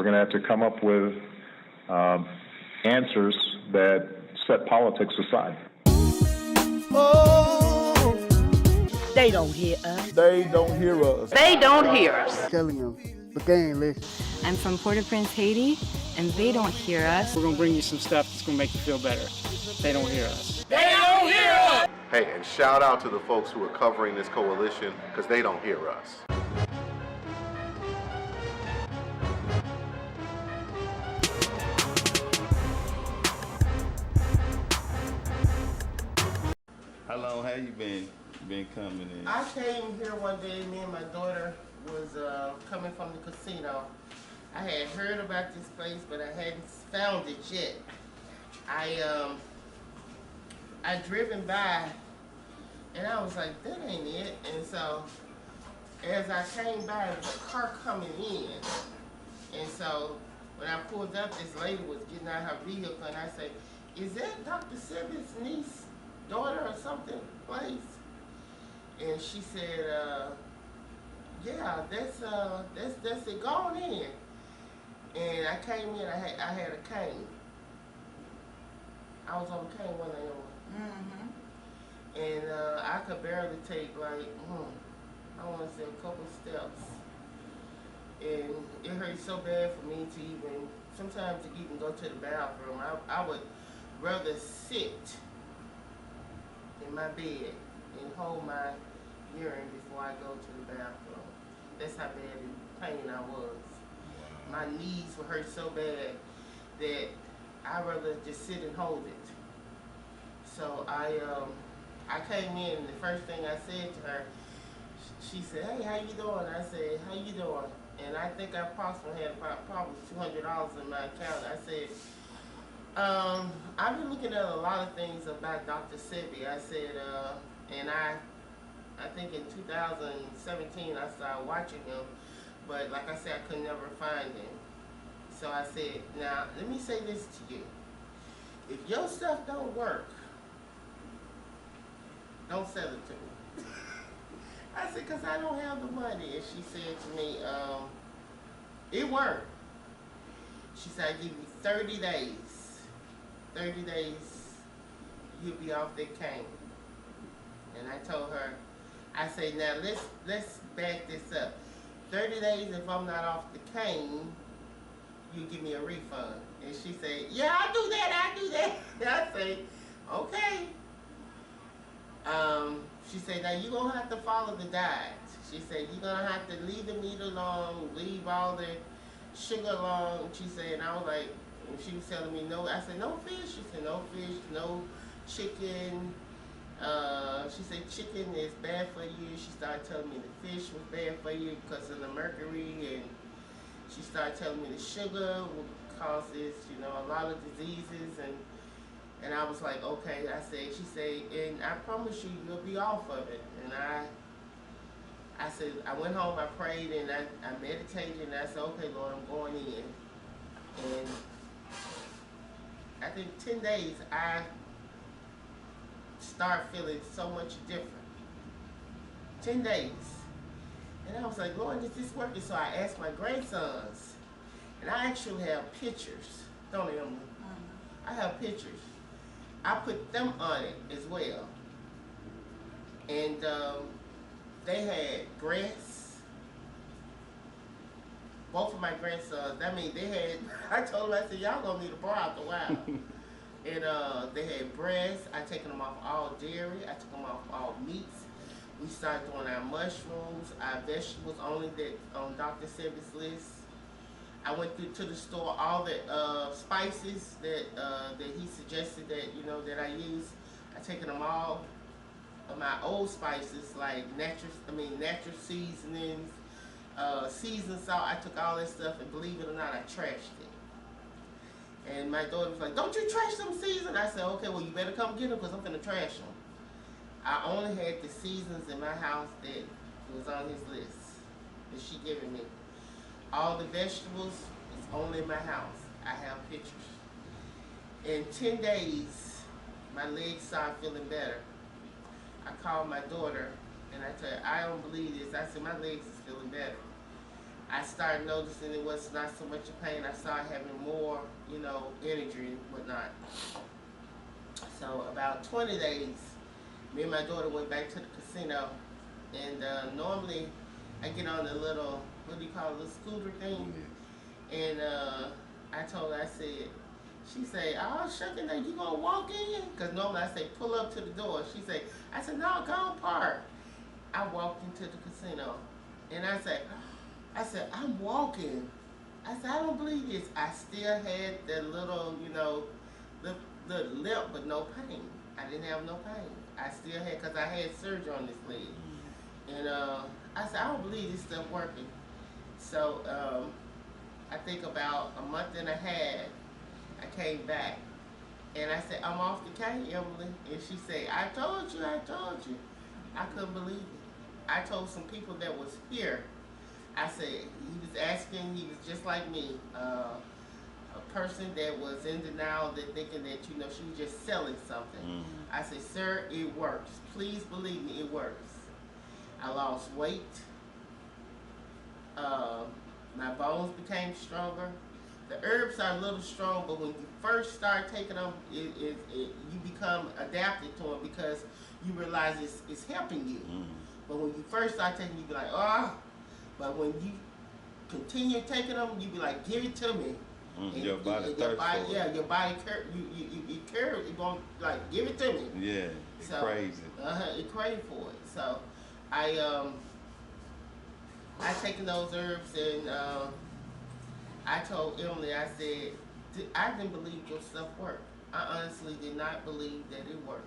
We're going to have to come up with answers that set politics aside. Oh, they don't hear us. They don't hear us. They don't hear us. Telling them, but they ain't listening. I'm from Port-au-Prince, Haiti, and they don't hear us. We're gonna bring you some stuff that's gonna make you feel better. They don't hear us. They don't hear us! Hey, and shout out to the folks who are covering this coalition, because they don't hear us. How long have you been coming in? I came here one day, me and my daughter was coming from the casino. I had heard about this place, but I hadn't found it yet. I driven by, and I was like, that ain't it. And so, as I came by, there was a car coming in. And so, when I pulled up, this lady was getting out her vehicle, and I said, is that Dr. Sebi's niece, daughter, or something, place? And she said, yeah, that's it, go on in. And I came in, I had a cane. I was on a cane one day. And I could barely take like, I want to say a couple steps. And it hurt so bad for me to even, sometimes to even go to the bathroom. I would rather sit in my bed and hold my urine before I go to the bathroom. That's how bad in pain I was. My knees would hurt so bad that I'd rather just sit and hold it. So I came in, and the first thing I said to her, she said, hey, how you doing? I said, how you doing? And I think I possibly had probably $200 in my account. I said, I've been looking at a lot of things about Dr. Sebi. I said, and I think in 2017 I started watching him, but like I said, I could never find him. So I said, now let me say this to you. If your stuff don't work, don't sell it to me. I said, because I don't have the money. And she said to me, it worked. She said, I give you 30 days. 30 days, you'll be off that cane. And I told her, I said, now let's back this up. 30 days, if I'm not off the cane, you give me a refund. And she said, yeah, I do that. And I say, okay. She said, now you're going to have to follow the diet. She said, you're going to have to leave the meat alone, leave all the sugar alone. She said, and I was like, and she was telling me no. I said, no fish. She said, no fish, no chicken. She said, chicken is bad for you. She started telling me the fish was bad for you because of the mercury. And she started telling me the sugar causes, a lot of diseases. And I was like, okay. I said, she said, and I promise you, you'll be off of it. And I said, I went home, I prayed, and I meditated, and I said, okay, Lord, I'm going in. And I think 10 days, I start feeling so much different. 10 days. And I was like, Lord, is this working? So I asked my grandsons, and I actually have pictures. Don't remember. I have pictures. I put them on it as well. And they had grass. Both of my grandsons, I told them, I said, y'all gonna need a bra after a while. And they had breasts. I taken them off all dairy. I took them off all meats. We started doing our mushrooms, our vegetables, only that on Dr. Sebi's list. I went to the store, all the spices that he suggested that I use. I taken them all of my old spices like natural seasonings, seasoned salt. I took all that stuff, and believe it or not, I trashed it. And my daughter was like, don't you trash them seasons? I said, okay, well, you better come get them because I'm going to trash them. I only had the seasons in my house that was on his list that she given me. All the vegetables is only in my house. I have pictures. In 10 days, my legs started feeling better. I called my daughter and I told her, I don't believe this. I said, my legs is feeling better. I started noticing it was not so much a pain. I started having more, energy and whatnot. So about 20 days, me and my daughter went back to the casino, and normally I get on the little, what do you call it, little scooter thing, and I told her, she said, oh, shucking, now you gonna walk in? Because normally I say, pull up to the door. I said, no, go on park. I walked into the casino, and I said, I'm walking. I said, I don't believe this. I still had the little, the limp, but no pain. I didn't have no pain. I still had, because I had surgery on this leg. And I said, I don't believe this stuff working. So I think about a month and a half, I came back. And I said, I'm off the cane, Emily. And she said, I told you. I couldn't believe it. I told some people that was here, I said, he was asking, he was just like me, a person that was in denial, that thinking that, she was just selling something. I said, sir, it works. Please believe me, it works. I lost weight. My bones became stronger. The herbs are a little strong, but when you first start taking them, you become adapted to them because you realize it's helping you. But when you first start taking, you be like, oh. But when you continue taking them, you be like, give it to me. Your body thirsts for it. Yeah, your body, you going like, give it to me. Yeah, it's crazy. It crazy for it. So I taken those herbs, and I told Emily, I said, I didn't believe your stuff worked. I honestly did not believe that it worked.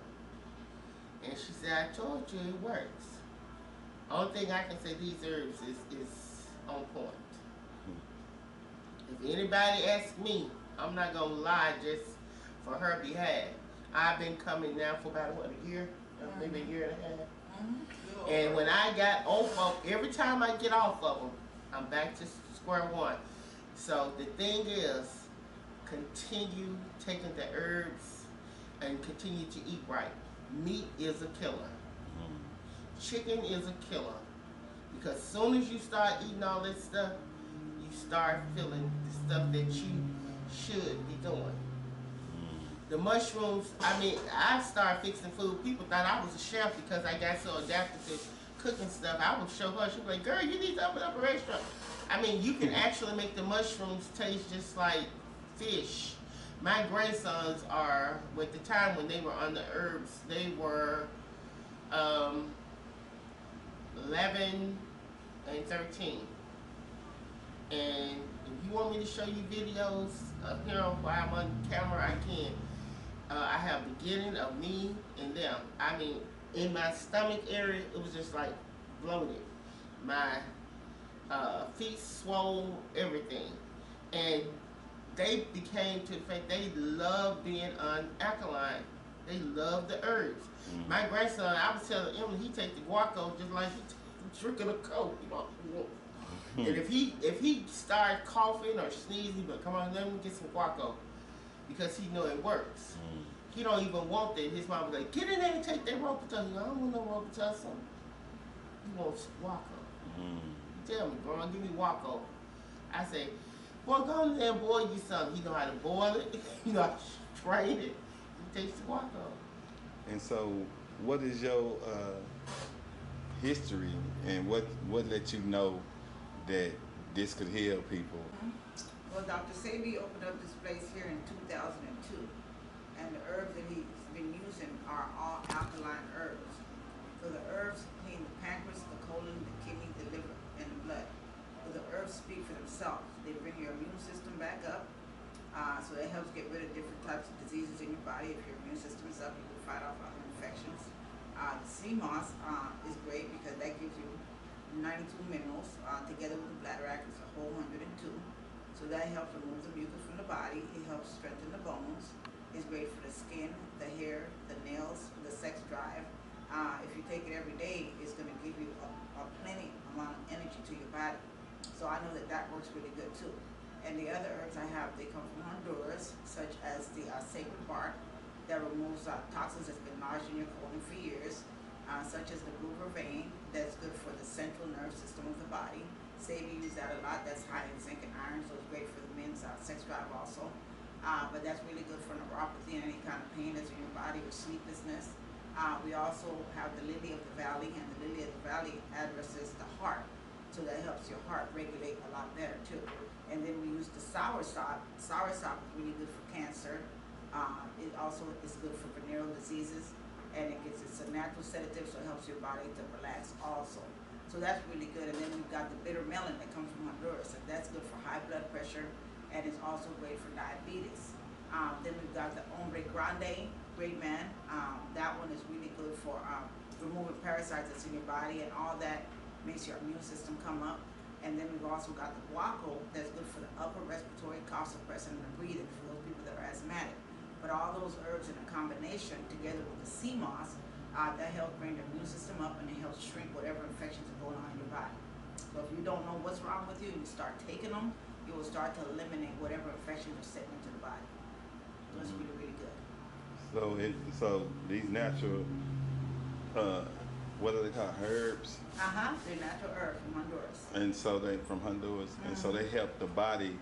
And she said, I told you it works. Only thing I can say, these herbs is on point. If anybody asks me, I'm not going to lie just for her behalf. I've been coming now for about, a year? Maybe a year and a half. And when I got off of, every time I get off of them, I'm back to square one. So the thing is, continue taking the herbs and continue to eat right. Meat is a killer. Chicken is a killer. Because as soon as you start eating all this stuff, you start feeling the stuff that you should be doing. The mushrooms, I started fixing food. People thought I was a chef because I got so adapted to cooking stuff. I would show her, she'd be like, girl, you need to open up a restaurant. You can actually make the mushrooms taste just like fish. My grandsons are, with the time when they were on the herbs, they were 11 and 13. And if you want me to show you videos up here while I'm on camera, I can. I have beginning of me and them. In my stomach area, it was just like bloated. My feet swole, everything. And they became to the fact they love being on alkaline. They love the herbs. My grandson, I was telling him, he take the guaco just like he drinking a Coke, And if he start coughing or sneezing, but come on, let me get some guaco, because he know it works. He don't even want that. His mom was like, get in there and take that Robitussin. I don't want no Robitussin. He wants guaco. He tell me, bro, give me guaco. I say, boy, go in there and boil you something. He know how to boil it. He know how to strain it. He takes the guaco. And so, what is your history, and what let you know that this could heal people? Well, Dr. Sebi opened up this place here in 2002, and the herbs that he's been using are all alkaline herbs. So the herbs clean the pancreas, the colon, the kidney, the liver, and the blood. So the herbs speak for themselves. They bring your immune system back up. So that helps get rid of different types of diseases in your body. If your immune system is up, you can fight off other infections. The sea moss is great because that gives you 92 minerals together with the bladder it's a whole 102. So that helps remove the mucus from the body. It helps strengthen the bones. It's great for the skin, the hair, the nails, the sex drive. If you take it every day, it's going to give you a plenty amount of energy to your body. So I know that works really good too. And the other herbs I have, they come from Honduras, such as the sacred bark that removes toxins that's been lodged in your colon for years, such as the blue vervain that's good for the central nerve system of the body. Sebi use that a lot. That's high in zinc and iron, so it's great for the men's sex drive also. But that's really good for neuropathy and any kind of pain that's in your body or sleeplessness. We also have the lily of the valley, and the lily of the valley addresses the heart. So that helps your heart regulate a lot better too. And then we use the soursop. Soursop is really good for cancer. It also is good for venereal diseases, and it's a natural sedative, so it helps your body to relax also. So that's really good. And then we've got the bitter melon that comes from Honduras, and that's good for high blood pressure, and it's also great for diabetes. Then we've got the hombre grande, great man. That one is really good for removing parasites that's in your body, and all that makes your immune system come up. And then we've also got the guaco, that's good for the upper respiratory, cough suppressant, and the breathing for those people that are asthmatic. But all those herbs in a combination together with the sea moss, that helps bring the immune system up, and it helps shrink whatever infections are going on in your body. So if you don't know what's wrong with you and you start taking them, you will start to eliminate whatever infections are setting into the body. So it's really, really good. So these natural, what are they called, herbs? They're natural herbs from Honduras. And so they from Honduras, and so they help the body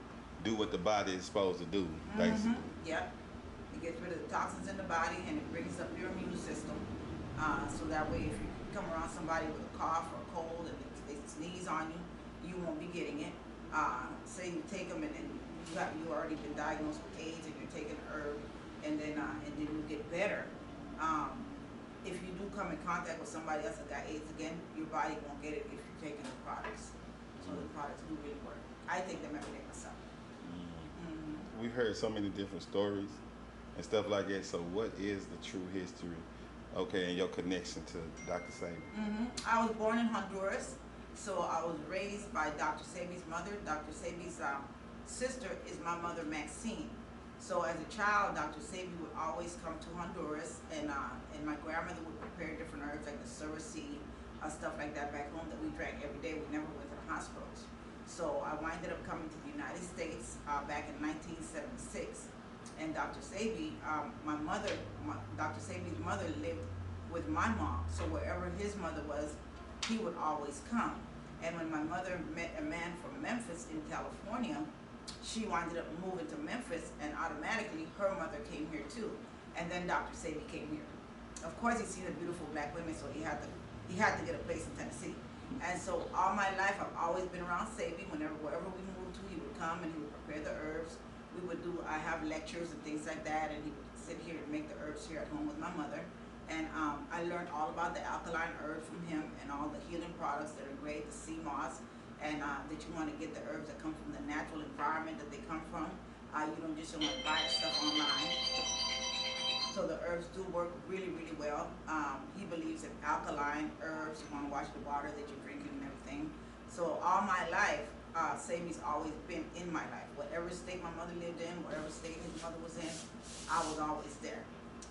do what the body is supposed to do, basically. Yep. It gets rid of the toxins in the body, and it brings up your immune system. So that way, if you come around somebody with a cough or a cold and they sneeze on you, you won't be getting it. Say you take them and then you already been diagnosed with AIDS, and you're taking an herb, and then you get better. If you do come in contact with somebody else that got AIDS again, your body won't get it if you're taking the products. So the products do really work. I take them every day myself. We've heard so many different stories and stuff like that. So what is the true history, okay, and your connection to Dr. Sebi? I was born in Honduras, so I was raised by Dr. Sebi's mother. Dr. Sebi's sister is my mother, Maxine. So as a child, Dr. Sebi would always come to Honduras, and my grandmother would prepare different herbs like the surasy, stuff like that back home that we drank every day. We never went to the hospitals. So I winded up coming to the United States back in 1976. And Dr. Sebi, Dr. Sebi's mother lived with my mom. So wherever his mother was, he would always come. And when my mother met a man from Memphis in California, she winded up moving to Memphis, and automatically her mother came here too. And then Dr. Sebi came here. Of course, he seen the beautiful black women, so he had to get a place in Tennessee. And so all my life, I've always been around Sebi. Wherever we moved to, he would come and he would prepare the herbs. I have lectures and things like that, and he would sit here and make the herbs here at home with my mother. And I learned all about the alkaline herbs from him and all the healing products that are great, the sea moss, and that you want to get the herbs that come from the natural environment that they come from. You don't just want to buy stuff online. So the herbs do work really, really well. He believes in alkaline herbs. You want to watch the water that you're drinking and everything. So all my life, Sebi's always been in my life. Whatever state my mother lived in, whatever state his mother was in, I was always there.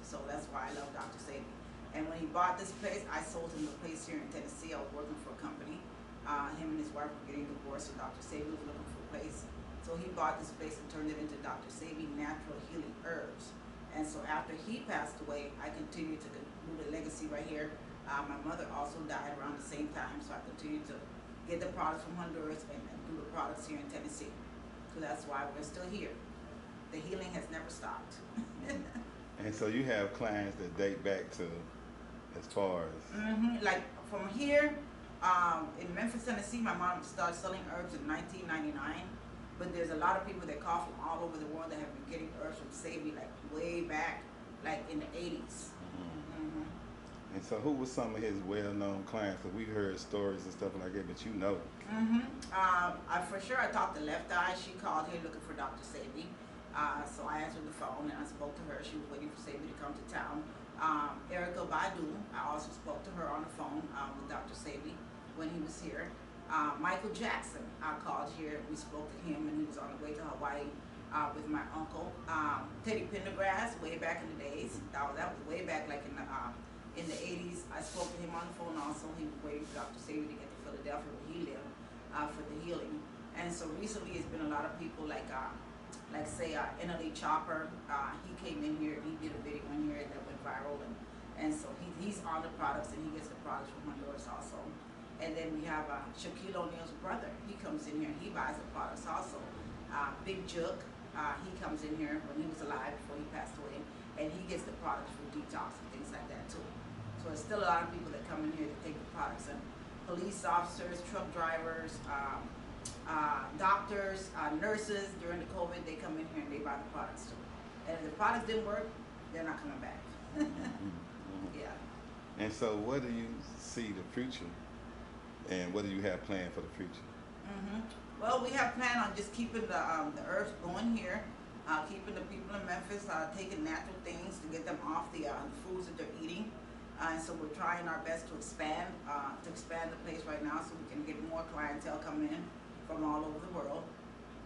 So that's why I love Dr. Sebi. And when he bought this place, I sold him the place here in Tennessee. I was working for a company. Him and his wife were getting divorced, so Dr. Sebi was looking for a place. So he bought this place and turned it into Dr. Sebi Natural Healing Herbs. And so after he passed away, I continued to do the legacy right here. My mother also died around the same time, so I continued to get the products from Honduras and do the products here in Tennessee. So that's why we're still here. The healing has never stopped. And so you have clients that date back to as far as... Like from here, in Memphis, Tennessee, my mom started selling herbs in 1999. But there's a lot of people that call from all over the world that have been getting herbs from Sebi, like way back, like in the 80s. And so who was some of his well-known clients? Because we heard stories and stuff like that, but you know. For sure, I talked to Left Eye. She called here looking for Dr. Sebi. So I answered the phone and I spoke to her. She was waiting for Sebi to come to town. Erica Badu, I also spoke to her on the phone with Dr. Sebi when he was here. Michael Jackson, I called here. We spoke to him and he was on the way to Hawaii with my uncle. Teddy Pendergrass, way back in the days. That was way back, like in the 80s. I spoke to him on the phone also. He was waiting for Dr. Sebi to get to Philadelphia where he lived for the healing. And so recently it's been a lot of people like say NLA Chopper. He came in here and he did a video in here that went viral, and so he's on the products and he gets the products from Honduras also. And then we have Shaquille O'Neal's brother. He comes in here and he buys the products also. Big Jook, he comes in here when he was alive before he passed away, and he gets the products for detox and things like that too. So there's still a lot of people that come in here to take the products. And police officers, truck drivers, doctors, nurses during the COVID, they come in here and they buy the products too. And if the products didn't work, they're not coming back. Yeah. And so what do you see the future, and what do you have planned for the future? Well, we have planned on just keeping the herbs going here, keeping the people in Memphis taking natural things to get them off the foods that they're eating. And so we're trying our best to expand the place right now so we can get more clientele coming in from all over the world.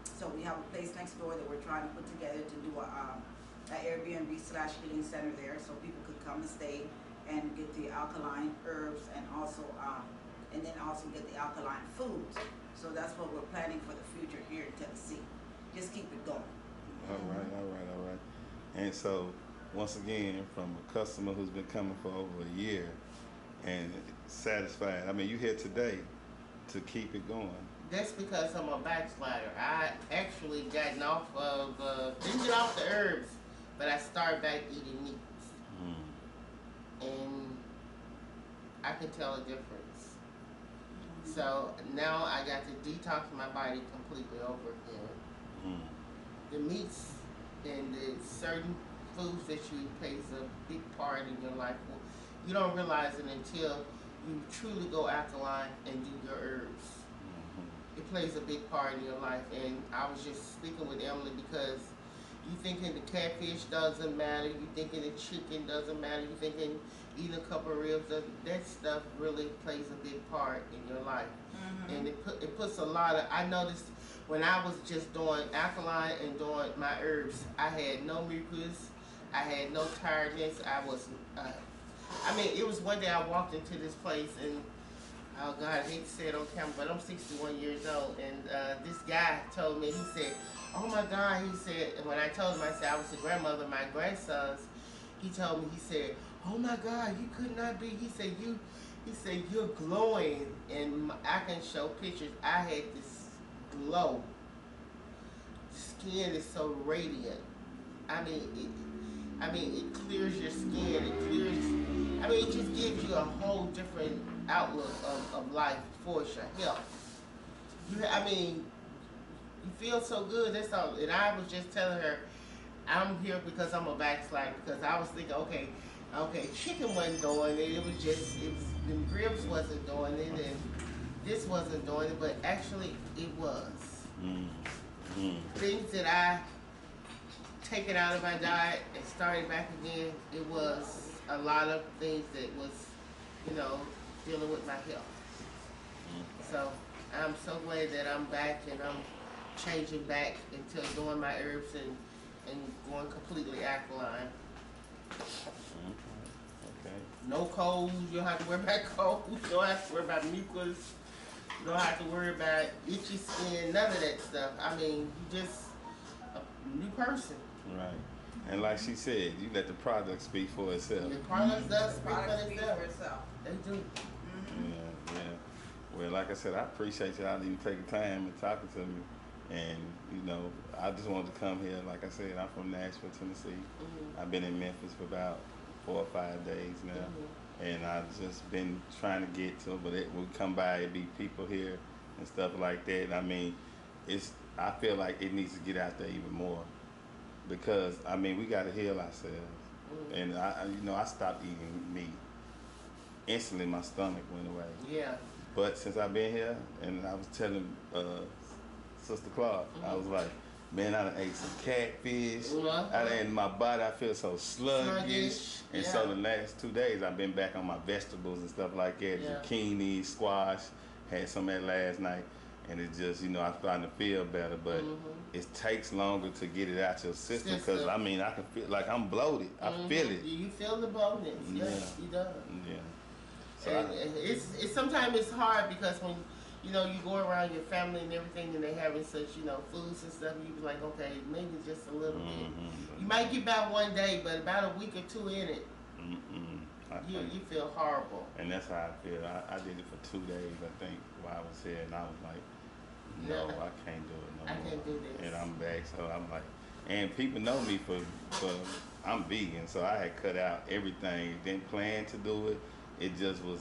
So we have a place next door that we're trying to put together to do an Airbnb/healing center there, so people could come and stay and get the alkaline herbs and also get the alkaline foods. So that's what we're planning for the future here in Tennessee. Just keep it going. All right. And so, once again, from a customer who's been coming for over a year and satisfied, I mean, you here today to keep it going. That's because I'm a backslider. I actually gotten off of, didn't get off the herbs, but I started back eating meats. And I can tell a difference. So now I got to detox my body completely over again. The meats and the certain foods that you eat plays a big part in your life. You don't realize it until you truly go alkaline and do your herbs. It plays a big part in your life. And I was just speaking with Emily because you thinking the catfish doesn't matter, you thinking the chicken doesn't matter, you thinking eating a couple of ribs, that stuff really plays a big part in your life. And it puts a lot of, I noticed when I was just doing alkaline and doing my herbs, I had no mucus, I had no tiredness, it was one day I walked into this place and, oh God, I hate to say it on camera, but I'm 61 years old, and this guy told me, he said, oh my God, he said, and when I told him, I said I was the grandmother of my grandsons, he told me, he said, oh my God, you could not be, he said, you're glowing, and I can show pictures. I had this glow. Skin is so radiant. It clears your skin, it just gives you a whole different outlook of life for your health. You feel so good, that's all. And I was just telling her, I'm here because I'm a backslider, because I was thinking, okay, chicken wasn't doing it, the ribs wasn't doing it, and this wasn't doing it, but actually it was. Things that I taken out of my diet and started back again, it was a lot of things that was, dealing with my health. So I'm so glad that I'm back and I'm changing back into doing my herbs and going completely alkaline. Okay. No colds, you don't have to worry about colds, you don't have to worry about mucus, you don't have to worry about itchy skin, none of that stuff. You just a new person. Right. And like she said, you let the product speak for itself. The products does speak for itself. They do. Yeah. Well, like I said, I appreciate y'all even taking time and talking to me. And, I just wanted to come here. Like I said, I'm from Nashville, Tennessee. I've been in Memphis for about 4 or 5 days now. And I've just been trying to get to it, but it will come by, it'd be people here and stuff like that. I feel like it needs to get out there even more. Because, we got to heal ourselves. And, I stopped eating meat. Instantly, my stomach went away. Yeah. But since I've been here, and I was telling Sister Clark, I was like, man, I done ate some catfish. And my body, I feel so sluggish. And so the last 2 days, I've been back on my vegetables and stuff like that. Zucchini, squash, had some of that last night. And it just, I'm starting to feel better, but it takes longer to get it out your system because, I can feel like I'm bloated. I feel it. You feel the bloatness. Yes, you do. Yeah. So it's sometimes it's hard because when, you go around your family and everything and they having such, foods and stuff, you be like, okay, maybe just a little bit. You might get about one day, but about a week or two in it. You feel horrible. And that's how I feel. I did it for 2 days, I think, while I was here, and I was like, no, I can't do it no more. I can't do this. And I'm back, so I'm like, and people know me for I'm vegan, so I had cut out everything. Didn't plan to do it. It just was.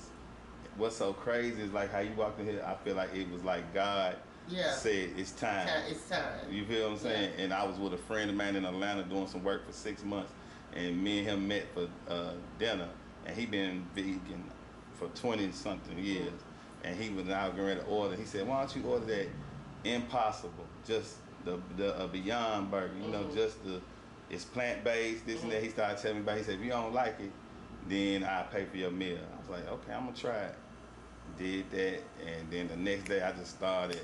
What's so crazy is like how you walked in here. I feel like it was like God said it's time. It's time. You feel what I'm saying? Yeah. And I was with a friend of mine in Atlanta doing some work for 6 months, and me and him met for dinner. And he been vegan for 20-something years. And he was now getting ready to order. He said, why don't you order that Impossible, just the Beyond Burger, you know, just it's plant-based, this and that. He started telling me about it. He said, if you don't like it, then I'll pay for your meal. I was like, okay, I'm gonna try it. Did that, and then the next day I just started,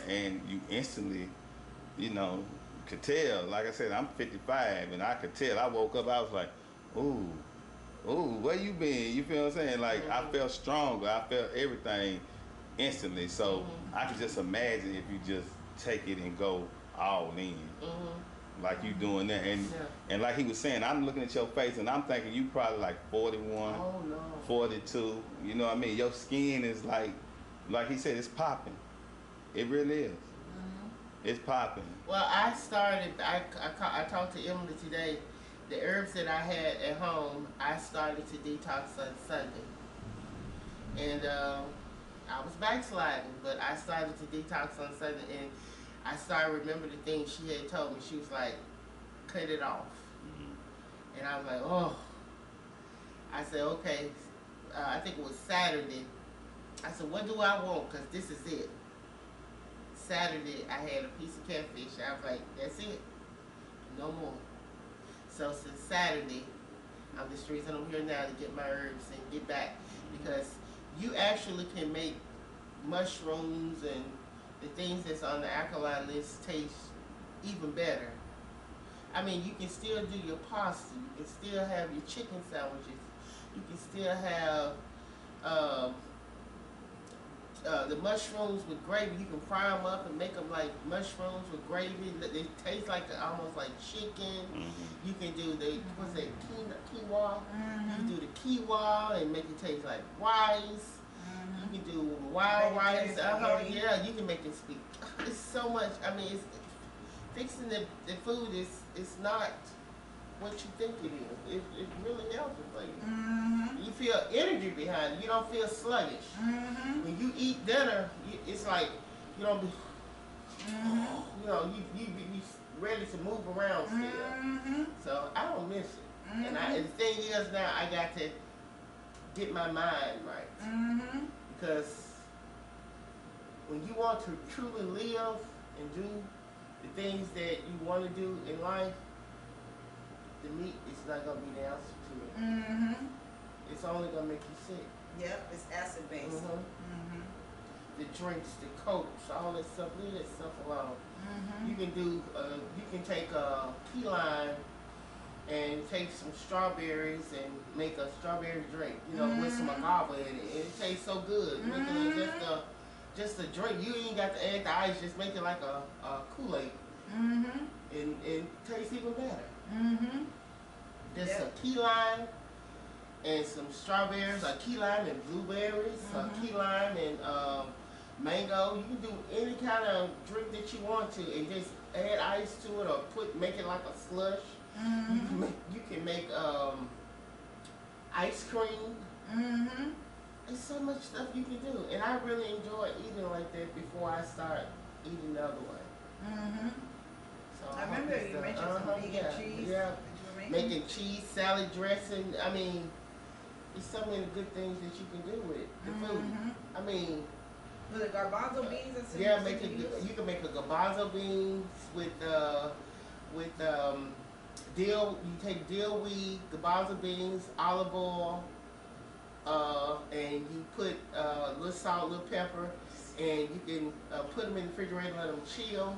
and you instantly, you know, could tell. Like I said, I'm 55, and I could tell. I woke up, I was like, ooh, where you been? You feel what I'm saying? Like, I felt stronger. I felt everything instantly. So I could just imagine if you just take it and go all in. Like you doing that. And like he was saying, I'm looking at your face and I'm thinking you probably like 41, 42. You know what I mean? Your skin is like he said, it's popping. It really is. It's popping. Well, I talked to Emily today. The herbs that I had at home, I started to detox on Sunday. And I was backsliding, but I started to detox on Sunday, and I started remembering the things she had told me. She was like, cut it off. And I was like, oh. I said, okay. I think it was Saturday. I said, what do I want? Because this is it. Saturday, I had a piece of catfish. I was like, that's it. No more. So since Saturday, I'm just reason I'm here now to get my herbs and get back, because you actually can make mushrooms and the things that's on the alkaline list taste even better. I mean, you can still do your pasta, you can still have your chicken sandwiches, you can still have the mushrooms with gravy. You can fry them up and make them like mushrooms with gravy. They taste like almost like chicken. You can do the what's that, quinoa? You can do the quinoa and make it taste like rice. You can do wild rice. Yeah, you can make it speak. It's so much. I mean, fixing the food is not what you think it is. It really helps for you. You feel energy behind it. You don't feel sluggish. When you eat dinner, it's like you don't be, you know, you be ready to move around still. So I don't miss it. And the thing is now I got to get my mind right. Because when you want to truly live and do the things that you want to do in life, the meat is not going to be the answer to it. It's only going to make you sick. Yep, it's acid based. The drinks, the cokes, all that stuff, leave that stuff alone. You can do, you can take a key lime and take some strawberries and make a strawberry drink, you know, with some agave in it. And it tastes so good. Making it just a drink. You ain't got to add the ice, just make it like a Kool-Aid. And it tastes even better. Just a key lime and some strawberries, a key lime and blueberries, a key lime and mango. You can do any kind of drink that you want to and just add ice to it or make it like a slush. You can make ice cream. There's so much stuff you can do, and I really enjoy eating like that before I start eating the other way. So I remember you mentioned some vegan cheese. Yeah, making cheese, salad dressing. I mean, there's so many good things that you can do with the food. I mean, the garbanzo beans and yeah, you can make a garbanzo beans with dill. You take dill weed, garbanzo beans, olive oil, and you put a little salt, a little pepper, and you can put them in the refrigerator and let them chill.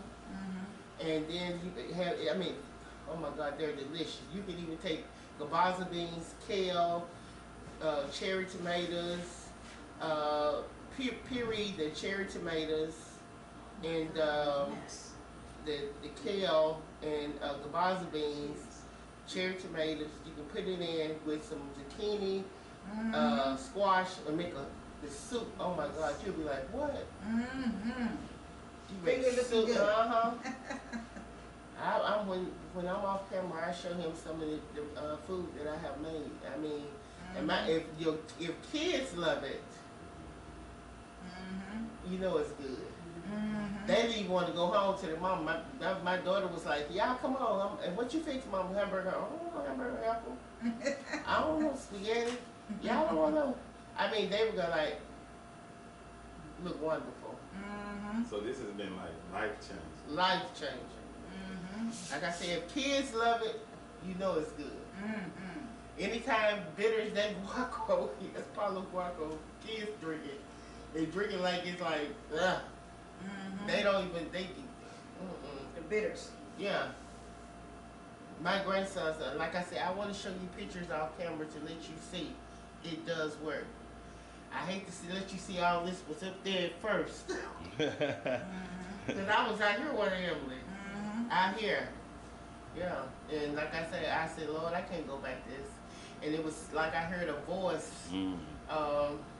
And then you can have, I mean, oh my God, they're delicious. You can even take garbanzo beans, kale, cherry tomatoes, puree the cherry tomatoes, and the kale and garbanzo beans, cherry tomatoes. You can put it in with some zucchini, squash, and make the soup. Oh my God, you'll be like, what? You make Finger looking soup, good. when I'm off camera, I show him some of the food that I have made. I mean, and if kids love it, you know it's good. They didn't even want to go home to their mom. My daughter was like, "Y'all come on, and what you fix, Mom? Hamburger? I don't know hamburger apple. I don't know spaghetti. Y'all don't want to." I mean, they were gonna like look wonderful. So this has been like life changing. Life changing. Like I said, if kids love it, you know it's good. Anytime bitters that guaco, that's Palo guaco, kids drink it. They drink it like it's like, ugh. They don't even think it. The bitters. Yeah. My grandsons, like I said, I want to show you pictures off camera to let you see it does work. I hate to let you see all this was up there at first. Because I was out here one Emily. Out here. Yeah. And like I said, Lord, I can't go back this. And it was like I heard a voice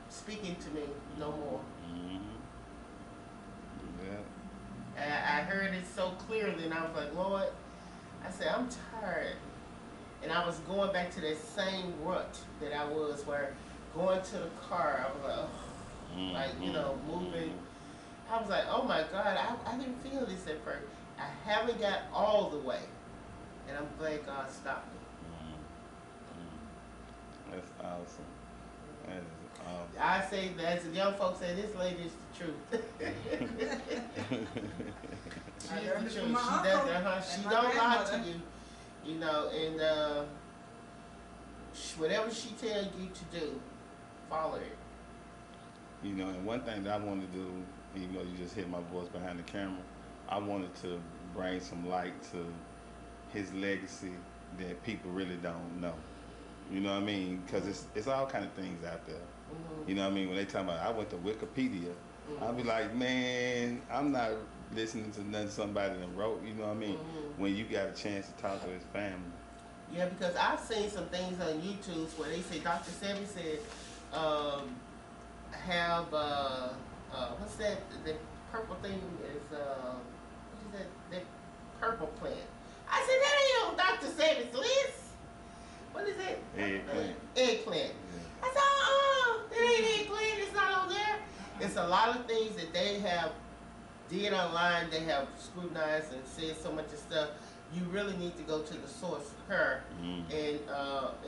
speaking to me no more. I heard it so clearly, and I was like, Lord, I said, I'm tired. And I was going back to that same rut that I was, where going to the car, I was like, oh, like, you know, moving. I was like, oh my God, I didn't feel this at first. I haven't got all the way. And I'm glad God stopped me. That's awesome. That is awesome. I say that, as the young folks say, this lady is the truth. She is the truth. She does, she don't lie to you, you know, and whatever she tells you to do, follow it. You know, and one thing that I wanted to do, even though you just hear my voice behind the camera, I wanted to bring some light to his legacy that people really don't know. You know what I mean? Because it's all kind of things out there. You know what I mean? When they talk about, I went to Wikipedia, I'll be like, man, I'm not listening to nothing somebody that wrote. You know what I mean? When you got a chance to talk to his family. Yeah, because I've seen some things on YouTube where they say Dr. Sebi said, have what's that? The purple thing is what is that? That purple plant. I said that ain't on Dr. Sebi's list. What is it? Eggplant. Eggplant. I said, it ain't eggplant. It's not on there. It's a lot of things that they have did online. They have scrutinized and said so much of stuff. You really need to go to the source, her, and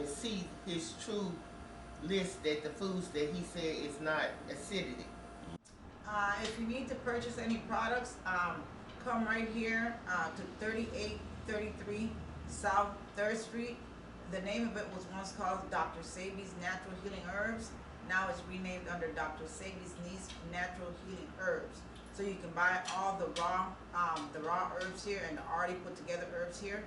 see his true list that the foods that he said is not acidity. If you need to purchase any products, come right here to 3833 South 3rd Street. The name of it was once called Dr. Sebi's Natural Healing Herbs. Now it's renamed under Dr. Sebi's Niece Natural Healing Herbs. So you can buy all the raw herbs here and the already put together herbs here.